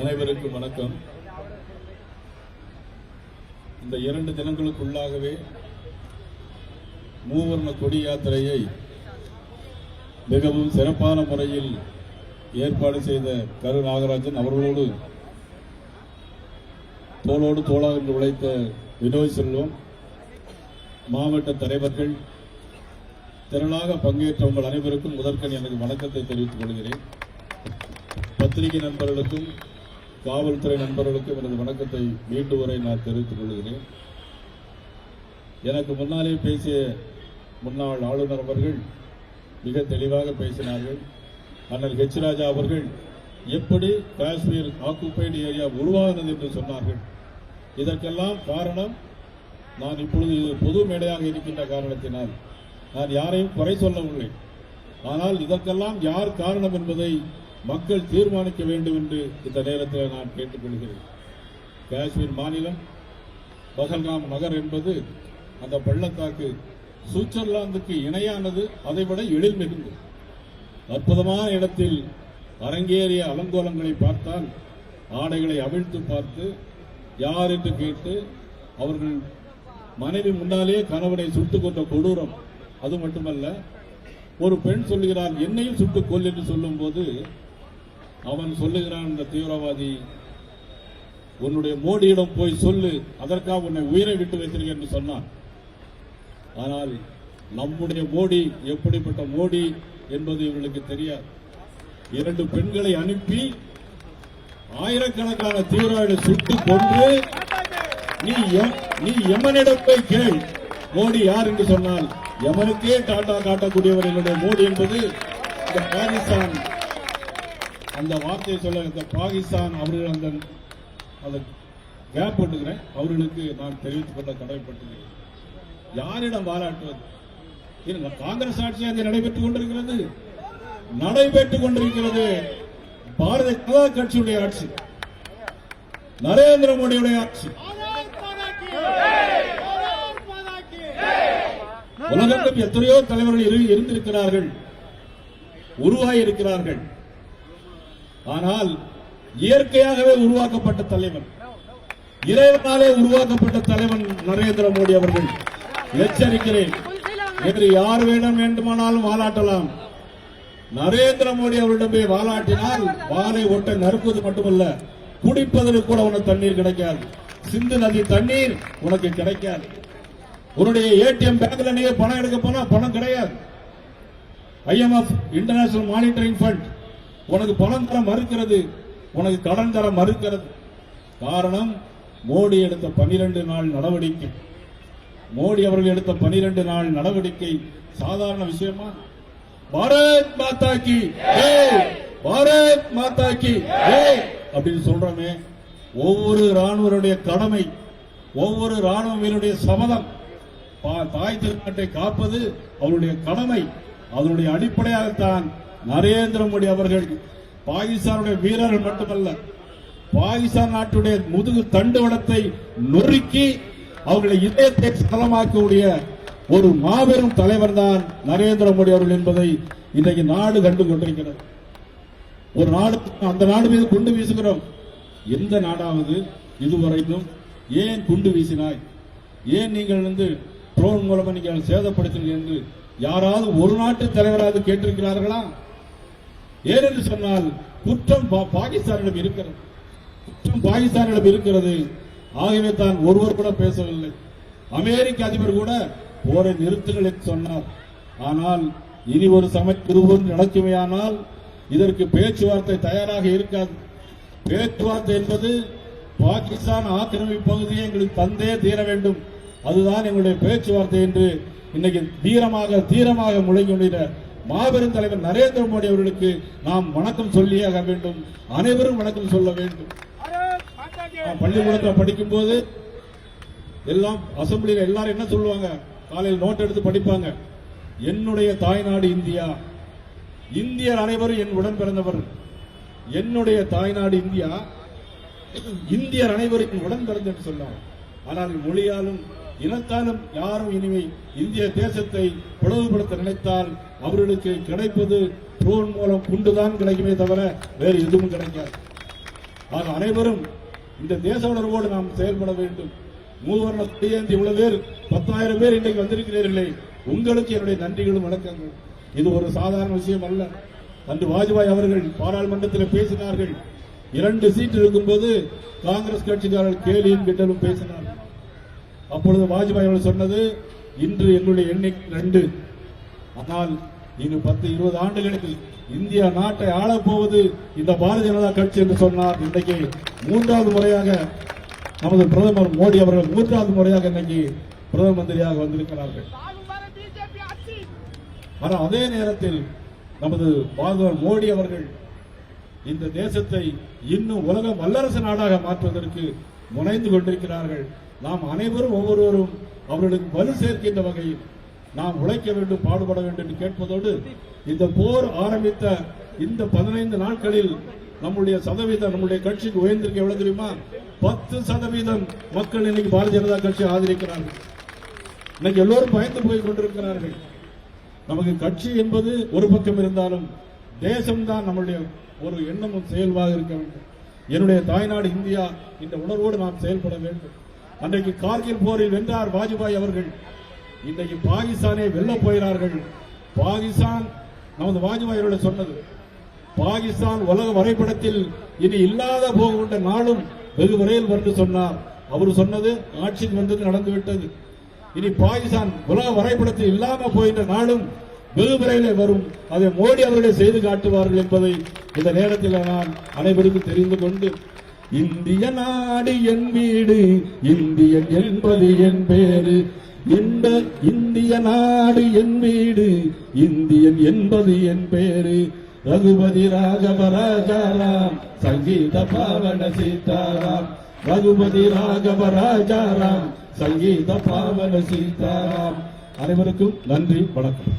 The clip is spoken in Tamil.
அனைவருக்கும் வணக்கம். இந்த 2 தினங்களுக்குள்ளாகவே மூவர்ண கொடி யாத்திரையை மிகவும் சிறப்பான முறையில் ஏற்பாடு செய்த கரு நாகராஜன் அவர்களோடு தோளோடு தோளாக என்று உழைத்த வினோய் செல்வம், மாவட்ட தலைவர்கள், திரளாக பங்கேற்ற உங்கள் அனைவருக்கும் முதற்கண் எனக்கு வணக்கத்தை தெரிவித்துக் கொள்கிறேன். பத்திரிகை நண்பர்களுக்கும் காவல்துறை நண்பர்களுக்கும் எனது வணக்கத்தை மீண்டும் வரை நான் தெரிவித்துக் கொள்கிறேன். எனக்கு முன்னாலே பேசிய முன்னாள் ஆளுநர் அவர்கள் மிக தெளிவாக பேசினார்கள். அண்ணல் ஹெச் ராஜா அவர்கள் எப்படி காஷ்மீர் ஆக்குபைடு ஏரியா உருவாகினது என்று சொன்னார்கள். இதற்கெல்லாம் காரணம், நான் இப்பொழுது பொது மேடையாக இருக்கின்ற காரணத்தினால் நான் யாரையும் குறை சொல்லவில்லை. ஆனால் இதற்கெல்லாம் யார் காரணம் என்பதை மக்கள் தீர்மானிக்க வேண்டும் என்று இந்த நேரத்தில் நான் கேட்டுக்கொள்கிறேன். காஷ்மீர் மாநிலம், பஹல்காம் நகர் என்பது அந்த பள்ளத்தாக்கு சுவிட்சர்லாந்துக்கு இணையானது, அதைவிட எழில் மிகுந்தது. அற்புதமான இடத்தில் அரங்கேறிய அலங்கோலங்களை பார்த்தால் ஆடைகளை அவிழ்த்து பார்த்து யார் என்று கேட்டு அவர்கள் மனைவி முன்னாலே கணவனை சுட்டுக் கொண்ட கொடூரம். அது மட்டுமல்ல, ஒரு பெண் சொல்லுகிறான் என்னையும் சுட்டுக் கொல் என்று சொல்லும் போது அவன் சொல்லுகிறான், இந்த தீவிரவாதி, உன்னுடைய மோடியிடம் போய் சொல்லு, அதற்காக உன்னை உயிரை விட்டு வைத்திருக்க என்று சொன்னான். ஆனால் நம்முடைய மோடி எப்படிப்பட்ட மோடி என்பது இவர்களுக்கு தெரியாது. 2 பெண்களை அனுப்பி ஆயிரக்கணக்கான தீவிரவாதிகளை சுட்டுக் கொன்று நீ யமனிடம் போய் கேள் மோடி யார் என்று சொன்னால் யமனுக்கே டாட்டா காட்டக்கூடியவர் என்னுடைய மோடி என்பது இந்த பாகிஸ்தான். அந்த வார்த்தையை சொல்ல இந்த பாகிஸ்தான் அவர்கள் அந்த கேப் பண்ணுகிறேன், அவர்களுக்கு நான் தெரிவித்துக் கொள்ள கடமைப்பட்டுகிறேன். யாரிடம் பாராட்டுவது? காங்கிரஸ் ஆட்சி அங்கே நடைபெற்றுக் கொண்டிருக்கிறது. பாரதிய ஜனதா கட்சியுடைய ஆட்சி, நரேந்திர மோடியுடைய ஆட்சி. உலகத்தில் எத்தனையோ தலைவர்கள் இருந்திருக்கிறார்கள், உருவாகியிருக்கிறார்கள். ஆனால் இயற்கையாகவே உருவாக்கப்பட்ட தலைவன், இறைவனாலே உருவாக்கப்பட்ட தலைவன் நரேந்திர மோடி அவர்கள். எச்சரிக்கிறேன், வேறு யார் வேண்டுமானாலும் வாலாட்டலாம். நரேந்திர மோடி அவர்களிடம் போய் வாலாட்டினால் வாளை ஒட்ட நறுக்குவது மட்டுமல்ல, குடிப்பதற்கு கூட உனக்கு தண்ணீர் கிடைக்காது. சிந்து நதி தண்ணீர் உனக்கு கிடைக்காது. உன்னுடைய ஏடிஎம் பேங்க்ல நீங்க பணம் எடுக்க போனா பணம் கிடையாது. IMF இன்டர்நேஷனல் மானிட்டரிங் ஃபண்ட் உனக்கு பணம் தர மறுக்கிறது, உனக்கு கடன் தர மறுக்கிறது. காரணம், மோடி எடுத்த 12 நாள் நடவடிக்கை. மோடி அவர்கள் எடுத்த 12 நாள் நடவடிக்கை சாதாரண விஷயமா? பாரத் மாதா கி ஜெய், பாரத் மாதா கி ஜெய் அப்படின்னு சொல்றோமே, ஒவ்வொரு ராணுவருடைய கடமை, ஒவ்வொரு ராணுவ வீரருடைய சபதம். தாய் திருநாட்டை காப்பது அவருடைய கடமை. அதனுடைய அடிப்படையாகத்தான் நரேந்திர மோடி அவர்கள் பாகிஸ்தானுடைய வீரர்கள் மட்டுமல்ல, பாகிஸ்தான் நாட்டுடைய முதுகு தண்டுவடத்தை நொறுக்கி அவர்களை இதயத்தை சலமாக்கக்கூடிய ஒரு மாபெரும் தலைவர் தான் நரேந்திர மோடி அவர்கள் என்பதை இன்றைக்கு நாடு கண்டு கொண்டிருக்கிறது. ஒரு நாடு, அந்த நாடு மீது குண்டு வீசுகிறோம். எந்த நாடாவது இதுவரைக்கும் ஏன் குண்டு வீசினாய், ஏன் நீங்கள் ட்ரோன் மூலமா நீங்கள் சேதப்படுத்தினீர்கள் என்று யாராவது ஒரு நாட்டு தலைவராவது கேட்டிருக்கிறார்களா? ஏனென்று சொன்னால் குற்றம் பாகிஸ்தானிடம் இருக்கிறது, குற்றம் பாகிஸ்தானிடம் இருக்கிறது. ஆகவே தான் ஒருவர் கூட பேசவில்லை. அமெரிக்க அதிபர் கூட போரை நிறுத்துங்கள் என்று சொன்னார். ஆனால் இனி ஒரு சமயம் நடக்குமையானால் இதற்கு பேச்சுவார்த்தை தயாராக இருக்காது. பேச்சுவார்த்தை என்பது பாகிஸ்தான் ஆக்கிரமிப்பு பகுதியை எங்களுக்கு தந்தே தீர வேண்டும், அதுதான் எங்களுடைய பேச்சுவார்த்தை என்று இன்னைக்கு தீரமாக முழங்கியுள்ள மாபெரும் தலைவர் நரேந்திர மோடி அவர்களுக்கு நாம் வணக்கம் சொல்லியாக வேண்டும். அனைவரும் வணக்கம் சொல்ல வேண்டும். பள்ளிக்கூடத்தில் படிக்கும் போது எல்லாம் அசம்பிளியில் எல்லாரும் என்ன சொல்லுவாங்க, காலையில் நோட் எடுத்து படிப்பாங்க, என்னுடைய தாய்நாடு இந்தியா, இந்தியர் அனைவரும் என் உடன் பிறந்தவர். என்னுடைய தாய்நாடு இந்தியா, இந்தியர் அனைவரும் உடன் பிறந்த என்று சொன்னார். ஆனால் மொழியாலும் இனத்தாலும் யாரும் இனிமே இந்திய தேசத்தை பிளவுபடுத்த நினைத்தால் அவர்களுக்கு கிடைப்பது ட்ரோன் மூலம் குண்டுதான் கிடைக்குமே தவிர வேறு எதுவும் கிடைக்காது. ஆக அனைவரும் இந்த தேச உணர்வோடு நாம் செயல்பட வேண்டும். மூவர்ண கொடியேந்தி இவ்வளவு பேர் 10,000 பேர் இன்றைக்கு வந்திருக்கிறீர்களே, உங்களுக்கு என்னுடைய நன்றிகளும் வணக்கங்கள். இது ஒரு சாதாரண விஷயம் அல்ல. அன்று வாஜ்பாய் அவர்கள் பாராளுமன்றத்தில் பேசினார்கள். 2 சீட் இருக்கும்போது காங்கிரஸ் கட்சிக்காரர்கள் கேலியும் கிண்டலும் பேசினார்கள். அப்பொழுது வாஜ்பாய் அவர்கள் சொன்னது, இன்று எங்களுடைய எண்ணிக்கை 2, ஆனால் இன்னும் 10-20 ஆண்டுகளுக்கு இந்தியா நாட்டை ஆளப்போவது இந்த பாரதிய ஜனதா கட்சி என்று சொன்னார். இன்றைக்கு 3வது முறையாக நமது பிரதமர் மோடி அவர்கள் 3வது முறையாக இன்னைக்கு பிரதம மந்திரியாக வந்திருக்கிறார்கள். ஆனால் அதே நேரத்தில் நமது பிரதமர் மோடி அவர்கள் இந்த தேசத்தை இன்னும் உலக வல்லரசு நாடாக மாற்றுவதற்கு முனைந்து கொண்டிருக்கிறார்கள். நாம் அனைவரும் ஒவ்வொருவரும் அவர்களுக்கு வலு சேர்க்கின்ற வகையில் நாம் உழைக்க வேண்டும், பாடுபட வேண்டும் என்று கேட்பதோடு, இந்த போர் ஆரம்பித்த இந்த 15 நாட்களில் நம்முடைய சதவீதம் நம்முடைய கட்சிக்கு உயர்ந்திருக்க எவ்வளவு தெரியுமா? 10% மக்கள் இன்னைக்கு பாரதிய ஜனதா கட்சி ஆதரிக்கிறார்கள். இன்னைக்கு எல்லோரும் பயந்து போய் கொண்டிருக்கிறார்கள். நமக்கு கட்சி என்பது ஒரு பக்கம் இருந்தாலும் தேசம்தான் நம்முடைய ஒரு எண்ணமும் செயல்பாக இருக்க வேண்டும். என்னுடைய தாய்நாடு இந்தியா இந்த உணர்வோடு நாம் செயல்பட வேண்டும். அன்றைக்கு கார்கில் போரில் வென்றார் வாஜ்பாய் அவர்கள். இன்றைக்கு பாகிஸ்தானை வெல்ல போகிறார்கள். பாகிஸ்தான் நமது வாஜ்பாய் அவர்கள் சொன்னது, பாகிஸ்தான் உலக வரைபடத்தில் இனி இல்லாத போகின்ற நாளும் வெகு விரைவில் வந்து சொன்னார். அவர் சொன்னது ஆட்சிக்கு வந்தது நடந்துவிட்டது. இனி பாகிஸ்தான் உலக வரைபடத்தில் இல்லாம போகின்ற நாளும் வெகு விரைவில் வரும். அதை மோடி அவர்களே செய்து காட்டுவார்கள் என்பதை இந்த நேரத்தில் நான் அனைவருக்கும் தெரிந்து கொண்டு, இந்திய நாடு என் வீடு, இந்தியன் என்பது என் பேரு, இந்த இந்திய நாடு என் வீடு, இந்தியன் என்பது என் பேரு, ரகுபதி ராகவ ராஜாராம், சங்கீத பாவன சீதாராம், ரகுபதி ராகவ ராஜாராம், சங்கீத பாவன சீதாராம். அனைவருக்கும் நன்றி, வணக்கம்.